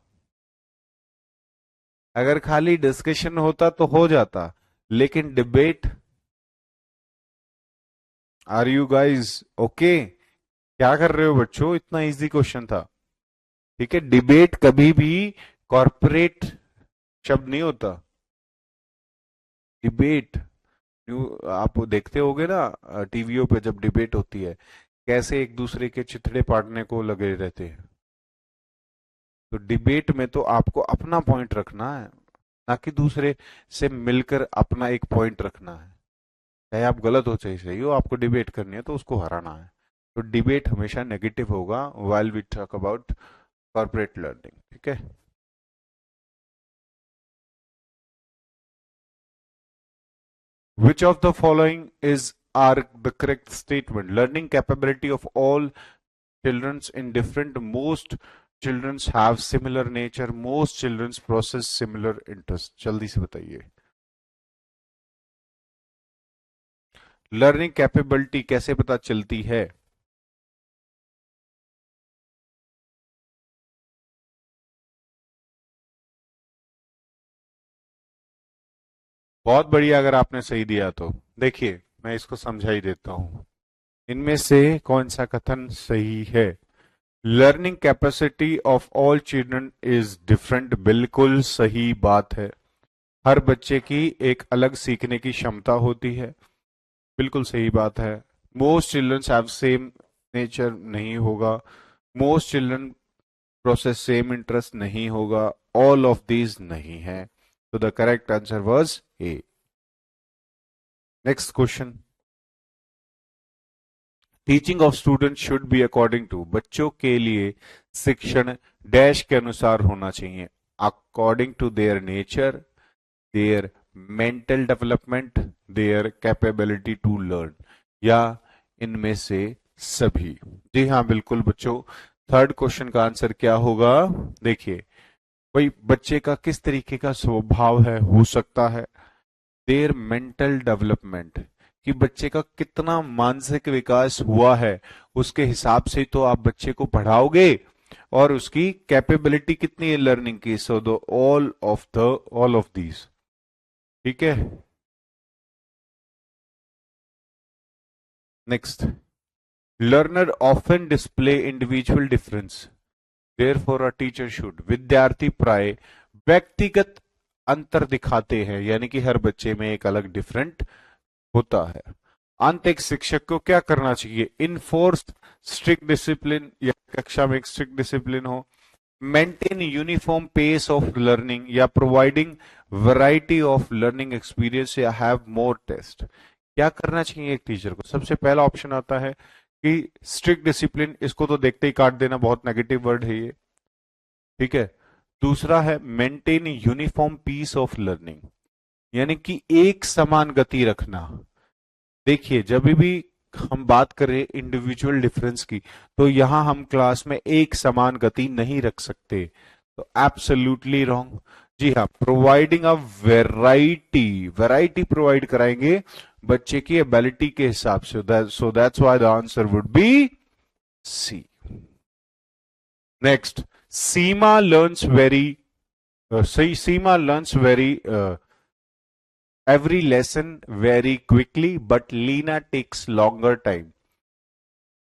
अगर खाली डिस्कशन होता तो हो जाता, लेकिन debate. Are you guys okay? क्या कर रहे हो बच्चों? इतना इजी क्वेश्चन था। ठीक है, डिबेट कभी भी कॉर्पोरेट शब्द नहीं होता। डिबेट, न्यू, आप देखते होगे ना टीवीओ पे जब डिबेट होती है, कैसे एक दूसरे के चिथड़े पाड़ने को लगे रहते हैं। तो डिबेट में तो आपको अपना पॉइंट रखना है, ना कि दूसरे से मिलकर अपना एक पॉइंट रखना है। चाहे आप गलत हो चाहे सही हो, आपको डिबेट करनी है तो उसको हराना है। तो डिबेट हमेशा नेगेटिव होगा while we talk about corporate learning. ठीक है। Which of the following is are the correct statement? Learning capability of all children in different. Most children have similar nature. Most children process similar interest. जल्दी से बताइए। Learning capability कैसे पता चलती है? बहुत बढ़िया, अगर आपने सही दिया तो। देखिए, मैं इसको समझा ही देता हूं। इनमें से कौन सा कथन सही है? Learning capacity of all children is different, बिल्कुल सही बात है। हर बच्चे की एक अलग सीखने की क्षमता होती है, बिल्कुल सही बात है। Most children have same nature नहीं होगा। Most children process same interest नहीं होगा। ऑल ऑफ दीज नहीं है। तो the correct answer was A. Next question. Teaching of student should be according to, बच्चों के लिए शिक्षण डैश के अनुसार होना चाहिए। According to their nature, their mental development, their capability to learn, या इनमें से सभी। जी हाँ, बिल्कुल बच्चों। थर्ड क्वेश्चन का आंसर क्या होगा? देखिए, भाई बच्चे का किस तरीके का स्वभाव है, हो सकता है देयर मेंटल डेवलपमेंट, कि बच्चे का कितना मानसिक विकास हुआ है, उसके हिसाब से तो आप बच्चे को पढ़ाओगे। और उसकी कैपेबिलिटी कितनी है लर्निंग की। So the all of these. ठीक है। Next. Learner often display individual difference, therefore a teacher should, विद्यार्थी प्राय व्यक्तिगत अंतर दिखाते हैं, यानी कि हर बच्चे में एक अलग डिफरेंट होता है। अंत एक शिक्षक को क्या करना चाहिए? इनफोर्स स्ट्रिक्ट डिसिप्लिन, या कक्षा में एक स्ट्रिक्ट डिसिप्लिन हो। Maintain uniform pace of learning, या providing variety of learning experience, या हैव मोर टेस्ट। क्या करना चाहिए एक टीचर को? सबसे पहला ऑप्शन आता है कि स्ट्रिक्ट डिसिप्लिन, इसको तो देखते ही काट देना, बहुत नेगेटिव वर्ड है ये। ठीक है। दूसरा है maintain uniform pace of learning, यानी कि एक समान गति रखना। देखिए, जब भी हम बात करें इंडिविजुअल डिफरेंस की, तो यहां हम क्लास में एक समान गति नहीं रख सकते। तो एब्सोल्युटली रॉन्ग। जी हाँ, providing a variety, variety provide कराएंगे बच्चे की एबिलिटी के हिसाब से। So that's why the answer would be C. Next. Seema learns very, सही, Seema learns very every lesson very quickly, but Lena takes longer time.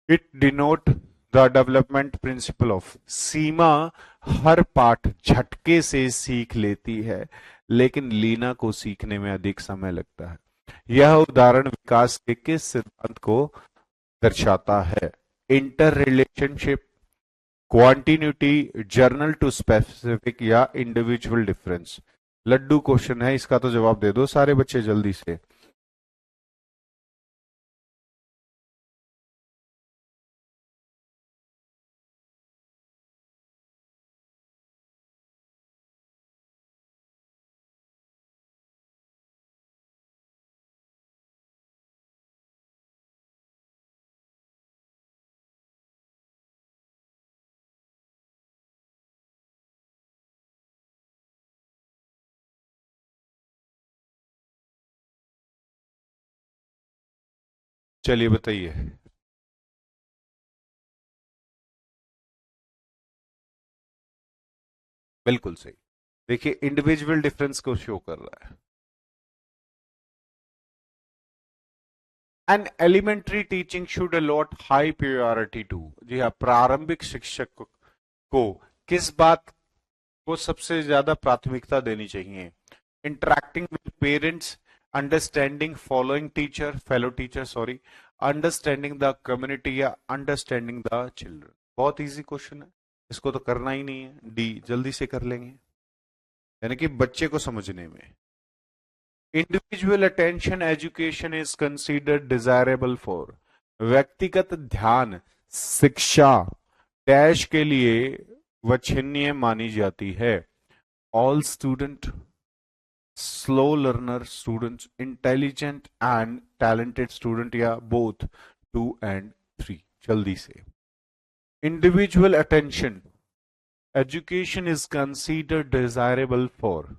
It denote the development principle of, सीमा हर पाठ झटके से सीख लेती है, लेकिन लीना को सीखने में अधिक समय लगता है। यह उदाहरण विकास के किस सिद्धांत को दर्शाता है? Inter relationship, continuity, general to specific, या इंडिविजुअल डिफरेंस। लड्डू क्वेश्चन है, इसका तो जवाब दे दो सारे बच्चे जल्दी से। चलिए बताइए। बिल्कुल सही। देखिए इंडिविजुअल डिफरेंस को शो कर रहा है। An elementary teaching should allot high priority to, जी हाँ, प्रारंभिक शिक्षक को किस बात को सबसे ज्यादा प्राथमिकता देनी चाहिए? Interacting with parents, understanding following teacher fellow teacher sorry, understanding the community या अंडरस्टैंडिंग द चिल्ड्रन। बहुत इजी क्वेश्चन है, इसको तो करना ही नहीं है, डी जल्दी से कर लेंगे, यानी कि बच्चे को समझने में। Individual attention education is considered desirable for, व्यक्तिगत ध्यान शिक्षा डैश के लिए वांछनीय मानी जाती है। All student, slow learner students, intelligent and talented student, या बोथ 2 and 3। जल्दी से। Individual attention education is considered desirable for,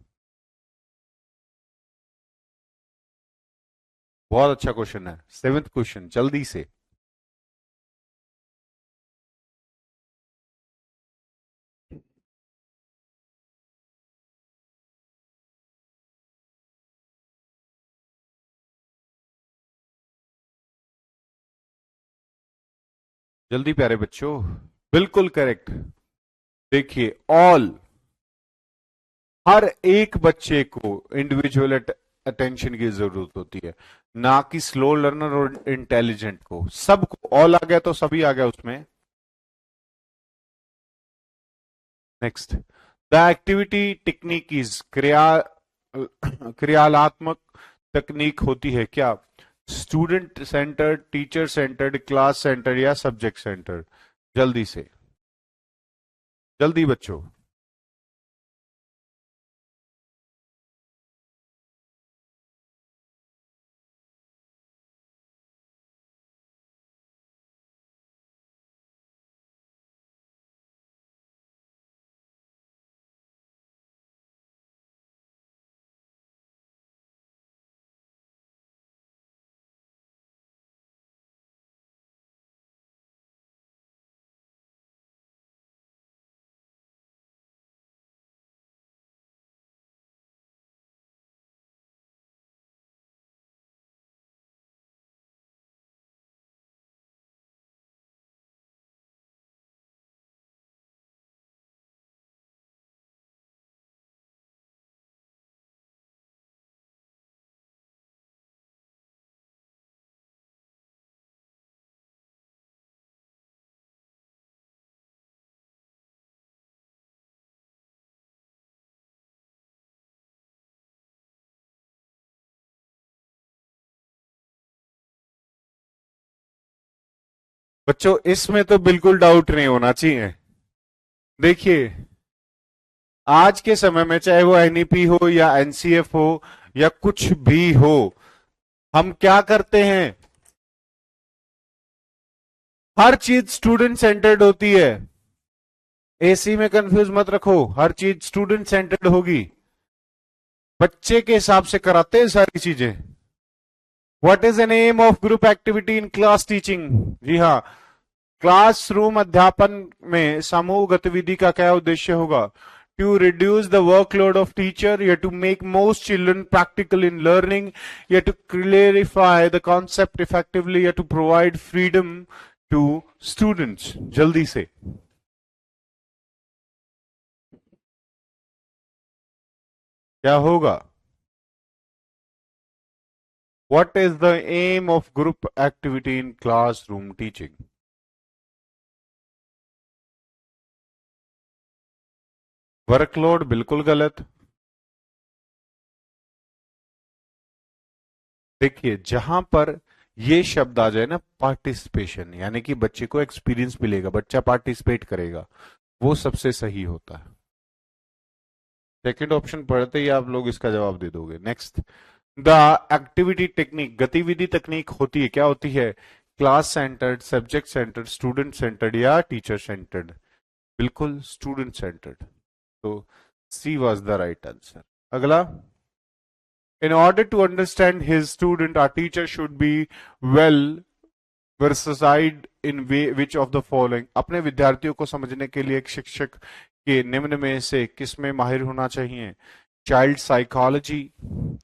बहुत अच्छा क्वेश्चन है, 7th क्वेश्चन, जल्दी से। जल्दी प्यारे बच्चों, बिल्कुल करेक्ट। देखिए ऑल, हर एक बच्चे को इंडिविजुअल अटेंशन की जरूरत होती है, ना कि स्लो लर्नर और इंटेलिजेंट को। सबको ऑल आ गया तो सभी आ गया उसमें। Next, the activity technique is क्रियात्मक तकनीक होती है क्या? Student centred, teacher centred, class centred, या सब्जेक्ट सेंटर्ड? जल्दी से, जल्दी बच्चों। बच्चों इसमें तो बिल्कुल डाउट नहीं होना चाहिए। देखिए आज के समय में चाहे वो एनईपी हो या एनसीएफ हो या कुछ भी हो, हम क्या करते हैं? हर चीज स्टूडेंट सेंटर्ड होती है। एसी में कंफ्यूज मत रखो, हर चीज स्टूडेंट सेंटर्ड होगी, बच्चे के हिसाब से कराते हैं सारी चीजें। What is the name of group activity in class teaching? जी हाँ, क्लासरूम अध्यापन में समूह गतिविधि का क्या उद्देश्य होगा? To reduce the workload of teacher, या to make most children practical in learning, या to clarify the concept effectively, या to provide freedom to students? जल्दी से। क्या होगा? What is the aim of group activity in classroom teaching? Workload बिल्कुल गलत। देखिए जहां पर ये शब्द आ जाए ना, पार्टिसिपेशन, यानी कि बच्चे को एक्सपीरियंस मिलेगा, बच्चा पार्टिसिपेट करेगा, वो सबसे सही होता है। सेकंड ऑप्शन पढ़ते ही आप लोग इसका जवाब दे दोगे। नेक्स्ट, द एक्टिविटी टेक्निक, गतिविधि तकनीक होती है, क्या होती है? Class centred, subject centred, student centred, या टीचर सेंटर्ड? बिल्कुल स्टूडेंट सेंटर्ड, तो सी वॉज द राइट आंसर। अगला, in order to understand his student, our teacher should be well versed in which of the following? अपने विद्यार्थियों को समझने के लिए एक शिक्षक कि निम्न में से किस में माहिर होना चाहिए? चाइल्ड साइकोलॉजी,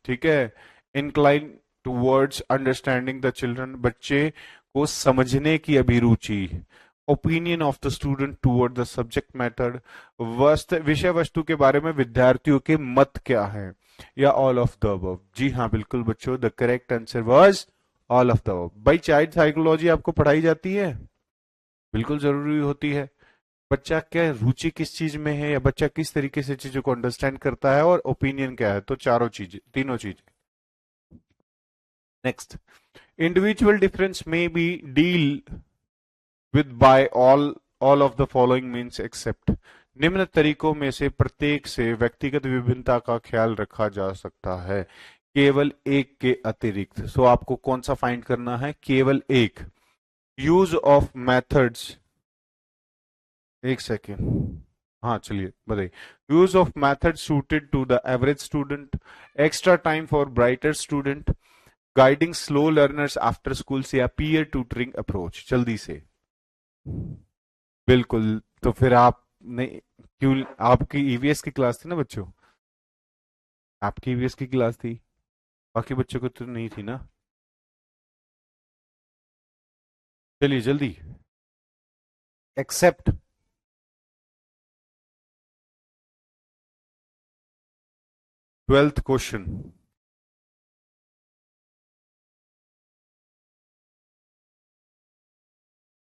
ठीक है, incline towards understanding the children, बच्चे को समझने की अभिरुचि, opinion of the student toward the subject matter, विषय वस्तु के बारे में विद्यार्थियों के मत क्या है, या ऑल ऑफ द अबव? जी हाँ बिल्कुल बच्चों, the correct answer was all of the above. भाई चाइल्ड साइकोलॉजी आपको पढ़ाई जाती है, बिल्कुल जरूरी होती है। बच्चा क्या रुचि किस चीज में है, या बच्चा किस तरीके से चीजों को अंडरस्टैंड करता है, और ओपिनियन क्या है, तो चारों चीजें, तीनों चीजें। नेक्स्ट, इंडिविजुअल डिफरेंस में be deal with by all of the following means except, निम्न तरीकों में से प्रत्येक से व्यक्तिगत विभिन्नता का ख्याल रखा जा सकता है केवल एक के अतिरिक्त। सो आपको कौन सा फाइंड करना है? केवल एक। यूज ऑफ मेथड्स, एक सेकेंड, हाँ चलिए बताइए। Use of method suited to the average student, extra time for brighter student, guiding slow learners after school, या पीयर ट्यूटरिंग अप्रोच? जल्दी से। बिल्कुल, तो फिर आप नहीं, क्यों? आपकी ईवीएस की क्लास थी ना बच्चों, आपकी ईवीएस की क्लास थी, बाकी बच्चों को तो नहीं थी ना। चलिए जल्दी। Except, 12th question.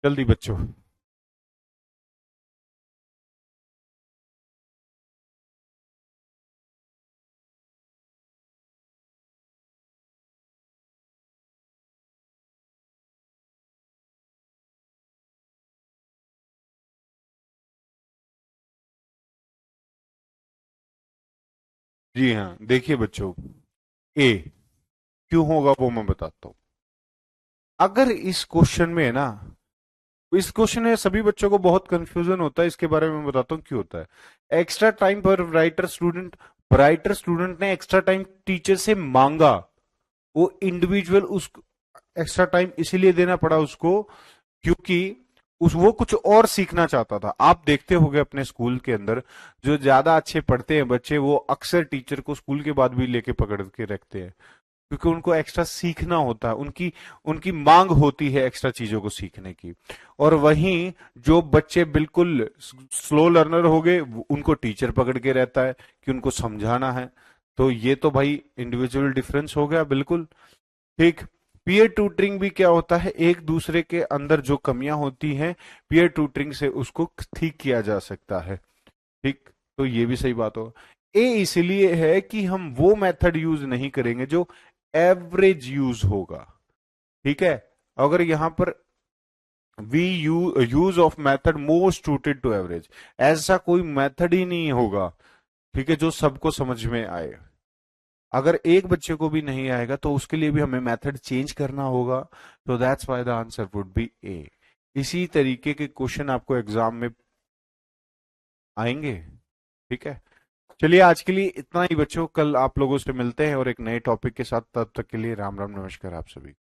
जल्दी बच्चों। जी हाँ देखिए बच्चों, ए क्यों होगा वो मैं बताता हूं। अगर इस क्वेश्चन में है ना, इस क्वेश्चन में सभी बच्चों को बहुत कंफ्यूजन होता है, इसके बारे में मैं बताता हूँ क्यों होता है। एक्स्ट्रा टाइम पर राइटर स्टूडेंट, राइटर स्टूडेंट ने एक्स्ट्रा टाइम टीचर से मांगा, वो इंडिविजुअल उस एक्स्ट्रा टाइम इसीलिए देना पड़ा उसको क्योंकि उस वो कुछ और सीखना चाहता था। आप देखते होंगे अपने स्कूल के अंदर जो ज्यादा अच्छे पढ़ते हैं बच्चे, वो अक्सर टीचर को स्कूल के बाद भी लेके पकड़ के रखते हैं, क्योंकि उनको एक्स्ट्रा सीखना होता है, उनकी उनकी मांग होती है एक्स्ट्रा चीजों को सीखने की। और वहीं जो बच्चे बिल्कुल स्लो लर्नर हो गए, उनको टीचर पकड़ के रहता है कि उनको समझाना है। तो ये तो भाई इंडिविजुअल डिफरेंस हो गया बिल्कुल। ठीक। पीयर ट्यूटरिंग भी क्या होता है, एक दूसरे के अंदर जो कमियां होती हैं पीयर ट्यूटरिंग से उसको ठीक किया जा सकता है। ठीक, तो ये भी सही बात हो। ए इसलिए है कि हम वो मेथड यूज नहीं करेंगे जो एवरेज यूज होगा। ठीक है, अगर यहां पर we use of method most suited to average, ऐसा कोई मेथड ही नहीं होगा, ठीक है, जो सबको समझ में आए। अगर एक बच्चे को भी नहीं आएगा तो उसके लिए भी हमें मेथड चेंज करना होगा। तो that's why the answer would be A. इसी तरीके के क्वेश्चन आपको एग्जाम में आएंगे। ठीक है, चलिए आज के लिए इतना ही बच्चों, कल आप लोगों से मिलते हैं और एक नए टॉपिक के साथ। तब तक के लिए राम राम, नमस्कार आप सभी।